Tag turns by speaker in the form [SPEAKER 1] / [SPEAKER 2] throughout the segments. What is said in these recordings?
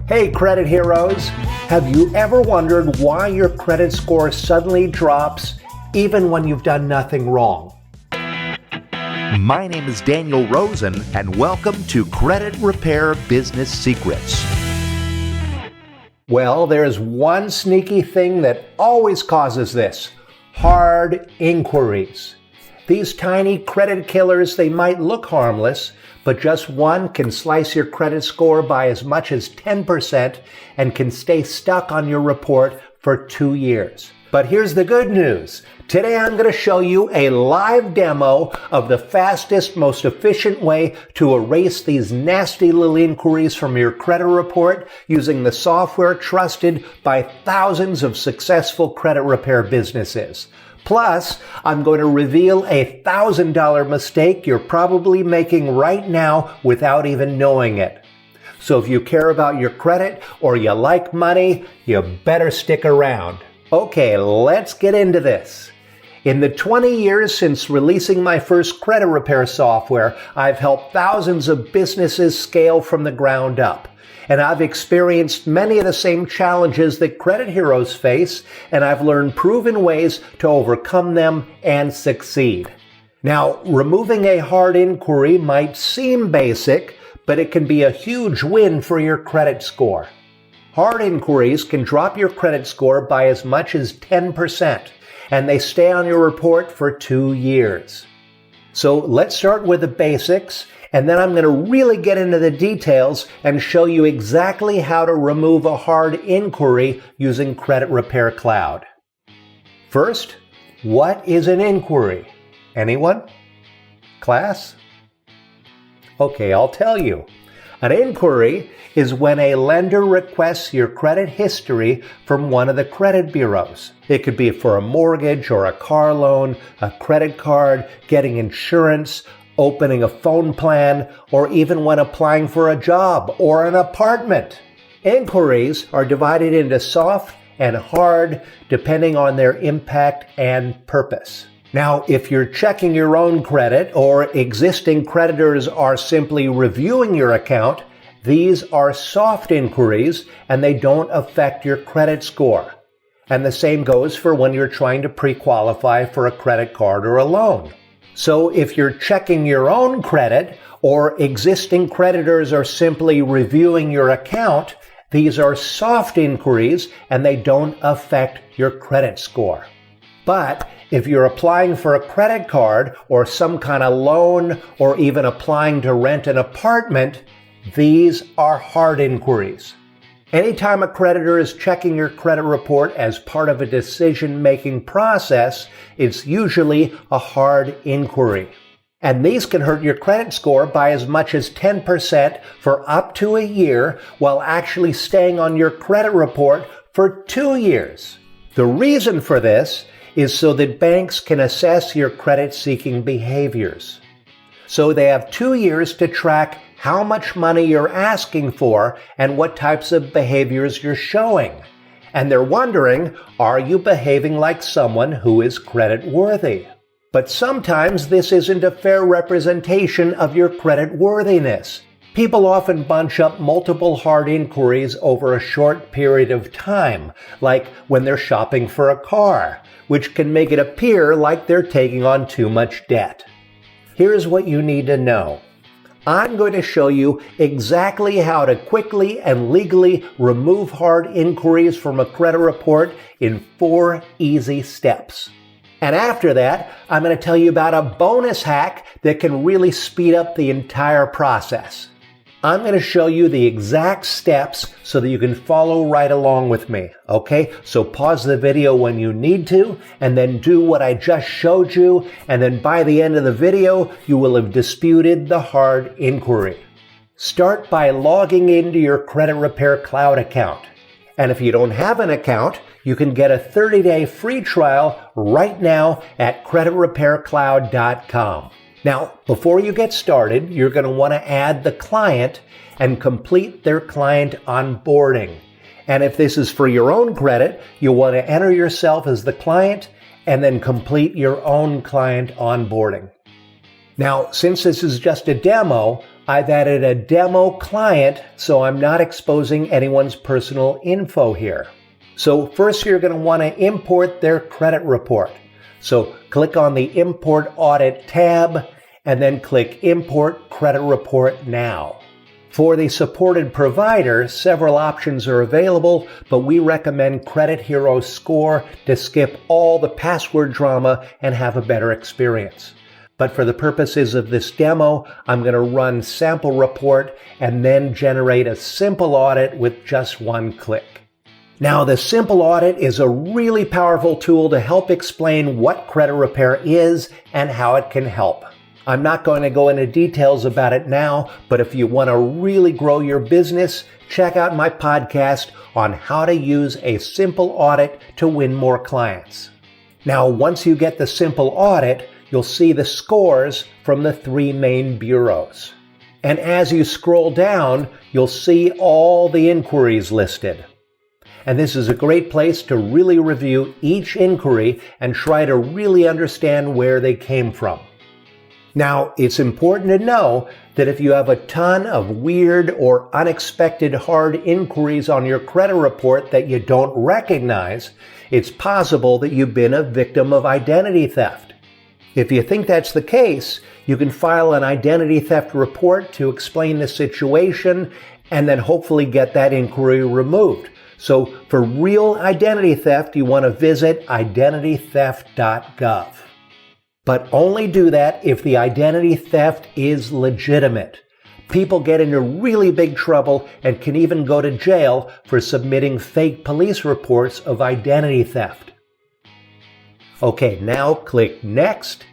[SPEAKER 1] Hey credit heroes, have you ever wondered why your credit score suddenly drops even when you've done nothing wrong?
[SPEAKER 2] My name is Daniel Rosen, and welcome to Credit Repair Business Secrets.
[SPEAKER 1] Well, there's one sneaky thing that always causes this: hard inquiries. These tiny credit killers, they might look harmless, but just one can slice your credit score by as much as 10% and can stay stuck on your report for 2 years. But here's the good news. Today I'm going to show you a live demo of the fastest, most efficient way to erase these nasty little inquiries from your credit report using the software trusted by thousands of successful credit repair businesses. Plus, I'm going to reveal a $1,000 mistake you're probably making right now without even knowing it. So if you care about your credit or you like money, you better stick around. Okay, let's get into this. In the 20 years since releasing my first credit repair software, I've helped thousands of businesses scale from the ground up. And I've experienced many of the same challenges that credit heroes face, and I've learned proven ways to overcome them and succeed. Now, removing a hard inquiry might seem basic, but it can be a huge win for your credit score. Hard inquiries can drop your credit score by as much as 10%, and they stay on your report for 2 years. So let's start with the basics, and then I'm going to really get into the details and show you exactly how to remove a hard inquiry using Credit Repair Cloud. First, what is an inquiry? Anyone? Class? Okay, I'll tell you. An inquiry is when a lender requests your credit history from one of the credit bureaus. It could be for a mortgage or a car loan, a credit card, getting insurance, opening a phone plan, or even when applying for a job or an apartment. Inquiries are divided into soft and hard depending on their impact and purpose. Now, if you're checking your own credit or existing creditors are simply reviewing your account, these are soft inquiries and they don't affect your credit score. And the same goes for when you're trying to pre-qualify for a credit card or a loan. So if you're checking your own credit or existing creditors are simply reviewing your account, these are soft inquiries and they don't affect your credit score. But if you're applying for a credit card or some kind of loan or even applying to rent an apartment, these are hard inquiries. Anytime a creditor is checking your credit report as part of a decision-making process, it's usually a hard inquiry. And these can hurt your credit score by as much as 10% for up to a year while actually staying on your credit report for 2 years. The reason for this is so that banks can assess your credit-seeking behaviors. So they have 2 years to track how much money you're asking for and what types of behaviors you're showing. And they're wondering, are you behaving like someone who is credit worthy? But sometimes this isn't a fair representation of your credit worthiness. People often bunch up multiple hard inquiries over a short period of time, like when they're shopping for a car, which can make it appear like they're taking on too much debt. Here's what you need to know. I'm going to show you exactly how to quickly and legally remove hard inquiries from a credit report in 4 easy steps. And after that, I'm going to tell you about a bonus hack that can really speed up the entire process. I'm going to show you the exact steps so that you can follow right along with me, okay? So pause the video when you need to, and then do what I just showed you, and then by the end of the video, you will have disputed the hard inquiry. Start by logging into your Credit Repair Cloud account. And if you don't have an account, you can get a 30-day free trial right now at creditrepaircloud.com. Now, before you get started, you're going to want to add the client and complete their client onboarding. And if this is for your own credit, you'll want to enter yourself as the client and then complete your own client onboarding. Now, since this is just a demo, I've added a demo client, so I'm not exposing anyone's personal info here. So first you're going to want to import their credit report. So click on the Import Audit tab and then click Import Credit Report Now. For the supported provider, several options are available, but we recommend Credit Hero Score to skip all the password drama and have a better experience. But for the purposes of this demo, I'm going to run Sample Report and then generate a simple audit with just one click. Now, the simple audit is a really powerful tool to help explain what credit repair is and how it can help. I'm not going to go into details about it now, but if you want to really grow your business, check out my podcast on how to use a simple audit to win more clients. Now, once you get the simple audit, you'll see the scores from the 3 main bureaus. And as you scroll down, you'll see all the inquiries listed. And this is a great place to really review each inquiry and try to really understand where they came from. Now, it's important to know that if you have a ton of weird or unexpected hard inquiries on your credit report that you don't recognize, it's possible that you've been a victim of identity theft. If you think that's the case, you can file an identity theft report to explain the situation and then hopefully get that inquiry removed. So for real identity theft, you want to visit identitytheft.gov. But only do that if the identity theft is legitimate. People get into really big trouble and can even go to jail for submitting fake police reports of identity theft. Okay, now click Next,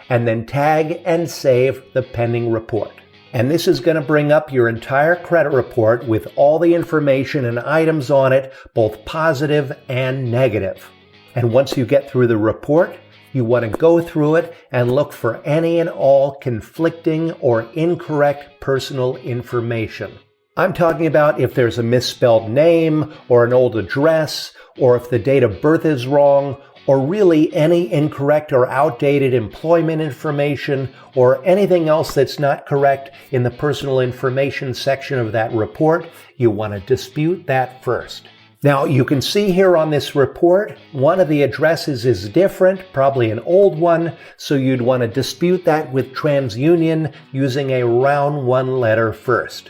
[SPEAKER 1] and then tag and save the pending report. And this is going to bring up your entire credit report with all the information and items on it, both positive and negative. And once you get through the report, you want to go through it and look for any and all conflicting or incorrect personal information. I'm talking about if there's a misspelled name or an old address, or if the date of birth is wrong, or really any incorrect or outdated employment information, or anything else that's not correct in the personal information section of that report. You want to dispute that first. Now, you can see here on this report, one of the addresses is different, probably an old one, so you'd want to dispute that with TransUnion using a round 1 letter first.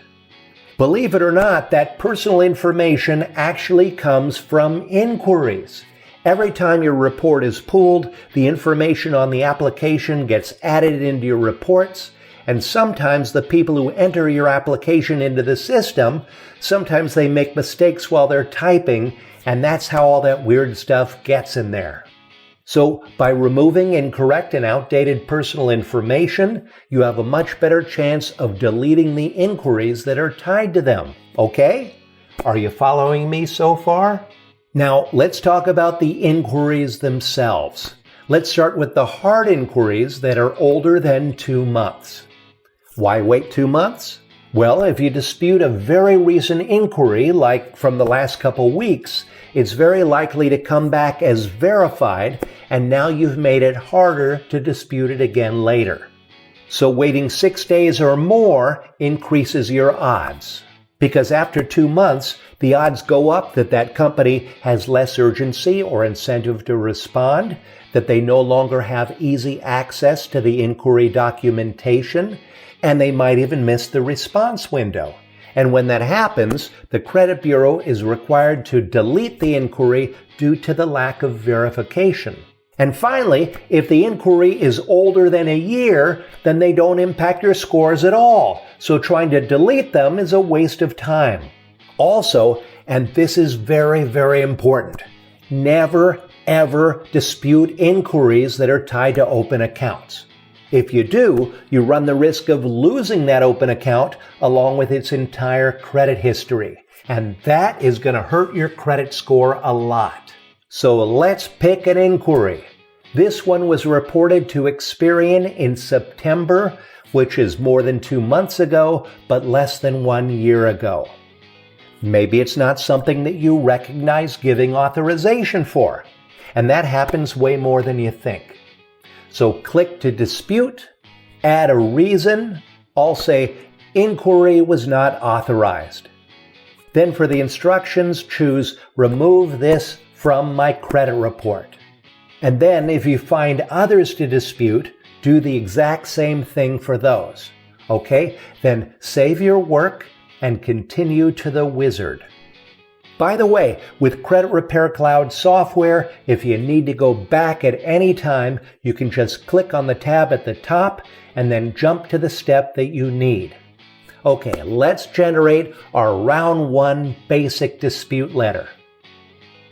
[SPEAKER 1] Believe it or not, that personal information actually comes from inquiries. Every time your report is pulled, the information on the application gets added into your reports, and sometimes the people who enter your application into the system, sometimes they make mistakes while they're typing, and that's how all that weird stuff gets in there. So by removing incorrect and outdated personal information, you have a much better chance of deleting the inquiries that are tied to them. Okay? Are you following me so far? Now, let's talk about the inquiries themselves. Let's start with the hard inquiries that are older than 2 months. Why wait 2 months? Well, if you dispute a very recent inquiry, like from the last couple weeks, it's very likely to come back as verified, and now you've made it harder to dispute it again later. So waiting 6 days or more increases your odds. Because after 2 months, the odds go up that that company has less urgency or incentive to respond, that they no longer have easy access to the inquiry documentation, and they might even miss the response window. And when that happens, the credit bureau is required to delete the inquiry due to the lack of verification. And finally, if the inquiry is older than a year, then they don't impact your scores at all. So trying to delete them is a waste of time. Also, and this is very, very important, never, ever dispute inquiries that are tied to open accounts. If you do, you run the risk of losing that open account along with its entire credit history. And that is going to hurt your credit score a lot. So let's pick an inquiry. This one was reported to Experian in September, which is more than 2 months ago, but less than 1 year ago. Maybe it's not something that you recognize giving authorization for, and that happens way more than you think. So click to dispute, add a reason. I'll say, inquiry was not authorized. Then for the instructions, choose remove this from my credit report. And then if you find others to dispute, do the exact same thing for those. Okay? Then save your work and continue to the wizard. By the way, with Credit Repair Cloud software, if you need to go back at any time, you can just click on the tab at the top and then jump to the step that you need. Okay, let's generate our round 1 basic dispute letter.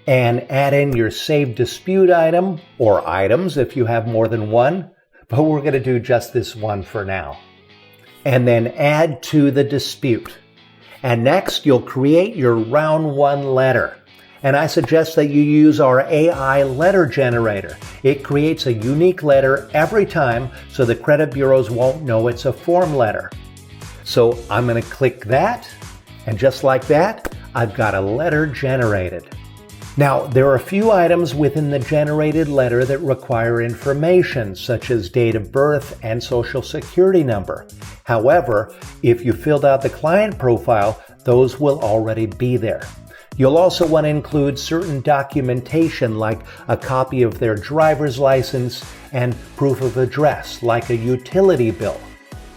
[SPEAKER 1] And add in your saved dispute item, or items if you have more than one, but we're going to do just this one for now. And then add to the dispute. And next, you'll create your round 1 letter. And I suggest that you use our AI letter generator. It creates a unique letter every time so the credit bureaus won't know it's a form letter. So I'm going to click that, and just like that, I've got a letter generated. Now, there are a few items within the generated letter that require information, such as date of birth and social security number. However, if you filled out the client profile, those will already be there. You'll also want to include certain documentation like a copy of their driver's license and proof of address, like a utility bill.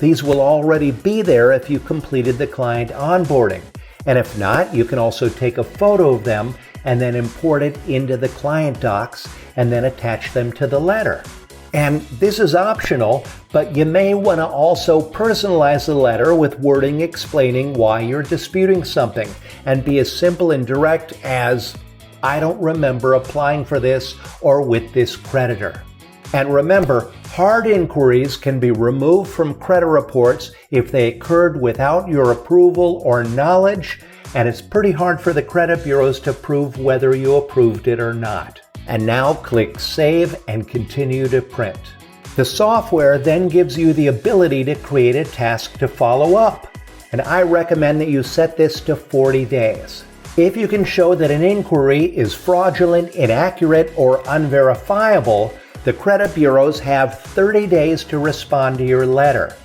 [SPEAKER 1] These will already be there if you completed the client onboarding. And if not, you can also take a photo of them and then import it into the client docs and then attach them to the letter. And this is optional, but you may want to also personalize the letter with wording explaining why you're disputing something and be as simple and direct as, I don't remember applying for this or with this creditor. And remember, hard inquiries can be removed from credit reports if they occurred without your approval or knowledge, and it's pretty hard for the credit bureaus to prove whether you approved it or not. And now click Save and continue to print. The software then gives you the ability to create a task to follow up, and I recommend that you set this to 40 days. If you can show that an inquiry is fraudulent, inaccurate, or unverifiable, the credit bureaus have 30 days to respond to your letter.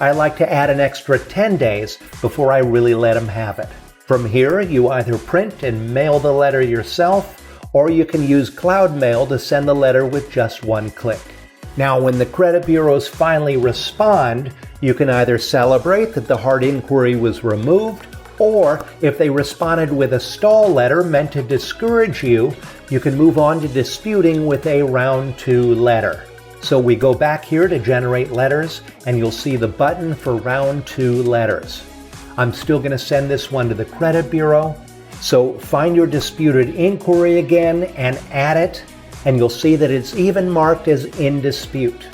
[SPEAKER 1] I like to add an extra 10 days before I really let them have it. From here, you either print and mail the letter yourself, or you can use Cloud Mail to send the letter with just one click. Now, when the credit bureaus finally respond, you can either celebrate that the hard inquiry was removed, or if they responded with a stall letter meant to discourage you, you can move on to disputing with a round 2 letter. So we go back here to generate letters, and you'll see the button for round 2 letters. I'm still going to send this one to the credit bureau. So find your disputed inquiry again and add it, and you'll see that it's even marked as in dispute.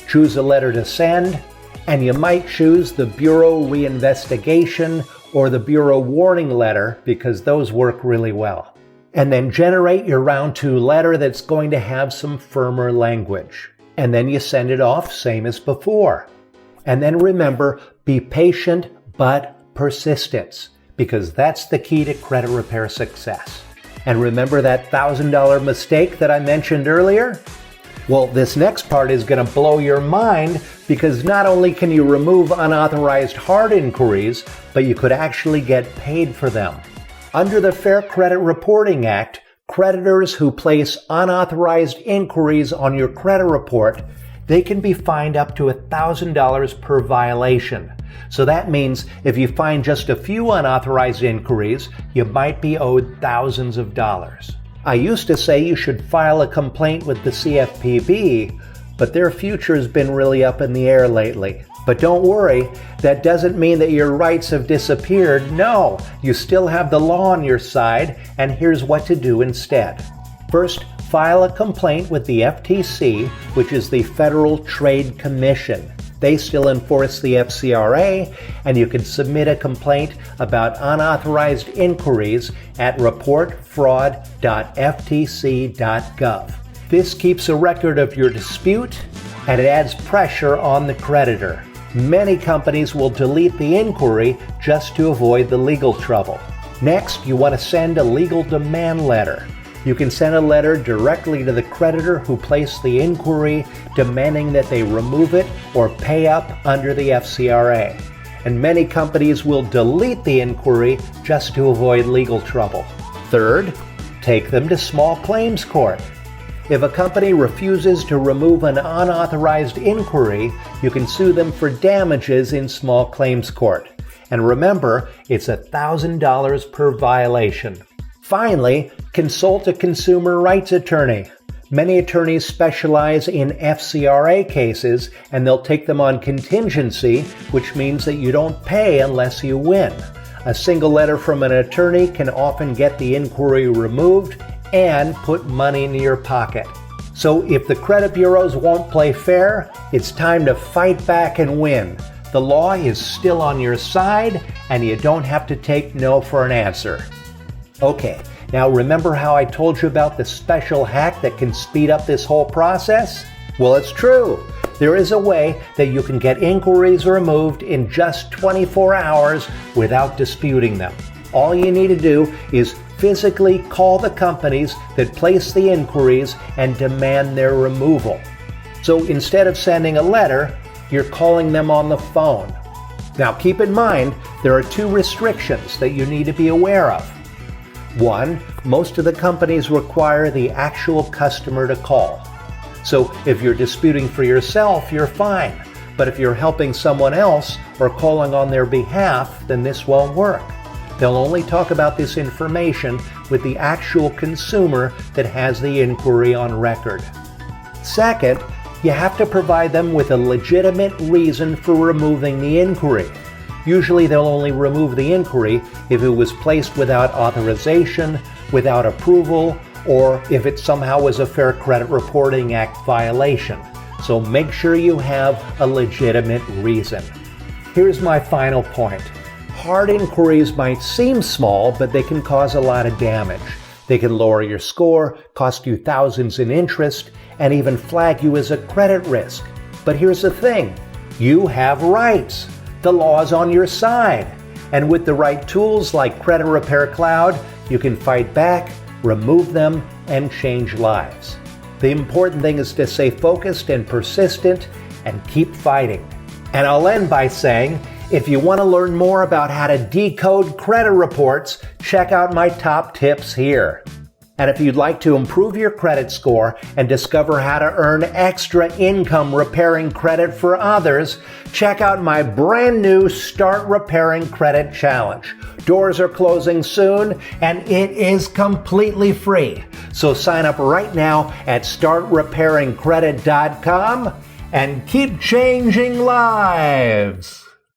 [SPEAKER 1] Choose a letter to send, and you might choose the Bureau Reinvestigation or the Bureau Warning letter because those work really well. And then generate your round 2 letter that's going to have some firmer language. And then you send it off same as before. And then remember, be patient but persistence, because that's the key to credit repair success. And remember that $1,000 mistake that I mentioned earlier? Well, this next part is going to blow your mind because not only can you remove unauthorized hard inquiries, but you could actually get paid for them. Under the Fair Credit Reporting Act, creditors who place unauthorized inquiries on your credit report, they can be fined up to $1,000 per violation. So that means if you find just a few unauthorized inquiries, you might be owed thousands of dollars. I used to say you should file a complaint with the CFPB, but their future's been really up in the air lately. But don't worry, that doesn't mean that your rights have disappeared. No, you still have the law on your side, and here's what to do instead. First, file a complaint with the FTC, which is the Federal Trade Commission. They still enforce the FCRA, and you can submit a complaint about unauthorized inquiries at reportfraud.ftc.gov. This keeps a record of your dispute, and it adds pressure on the creditor. Many companies will delete the inquiry just to avoid the legal trouble. Next, you want to send a legal demand letter. You can send a letter directly to the creditor who placed the inquiry demanding that they remove it or pay up under the FCRA. and many companies will delete the inquiry just to avoid legal trouble. Third, take them to small claims court. If a company refuses to remove an unauthorized inquiry, you can sue them for damages in small claims court. And remember, it's $1,000 per violation. Finally, consult a consumer rights attorney. Many attorneys specialize in FCRA cases, and they'll take them on contingency, which means that you don't pay unless you win. A single letter from an attorney can often get the inquiry removed and put money in your pocket. So if the credit bureaus won't play fair, it's time to fight back and win. The law is still on your side, and you don't have to take no for an answer. Okay, now remember how I told you about the special hack that can speed up this whole process? Well, it's true. There is a way that you can get inquiries removed in just 24 hours without disputing them. All you need to do is physically call the companies that place the inquiries and demand their removal. So instead of sending a letter, you're calling them on the phone. Now keep in mind, there are 2 restrictions that you need to be aware of. 1, most of the companies require the actual customer to call. So if you're disputing for yourself, you're fine. But if you're helping someone else or calling on their behalf, then this won't work. They'll only talk about this information with the actual consumer that has the inquiry on record. Second, you have to provide them with a legitimate reason for removing the inquiry. Usually they'll only remove the inquiry if it was placed without authorization, without approval, or if it somehow was a Fair Credit Reporting Act violation. So make sure you have a legitimate reason. Here's my final point. Hard inquiries might seem small, but they can cause a lot of damage. They can lower your score, cost you thousands in interest, and even flag you as a credit risk. But here's the thing, you have rights. The law is on your side. And with the right tools like Credit Repair Cloud, you can fight back, remove them, and change lives. The important thing is to stay focused and persistent and keep fighting. And I'll end by saying, if you want to learn more about how to decode credit reports, check out my top tips here. And if you'd like to improve your credit score and discover how to earn extra income repairing credit for others, check out my brand new Start Repairing Credit Challenge. Doors are closing soon, and it is completely free. So sign up right now at startrepairingcredit.com and keep changing lives.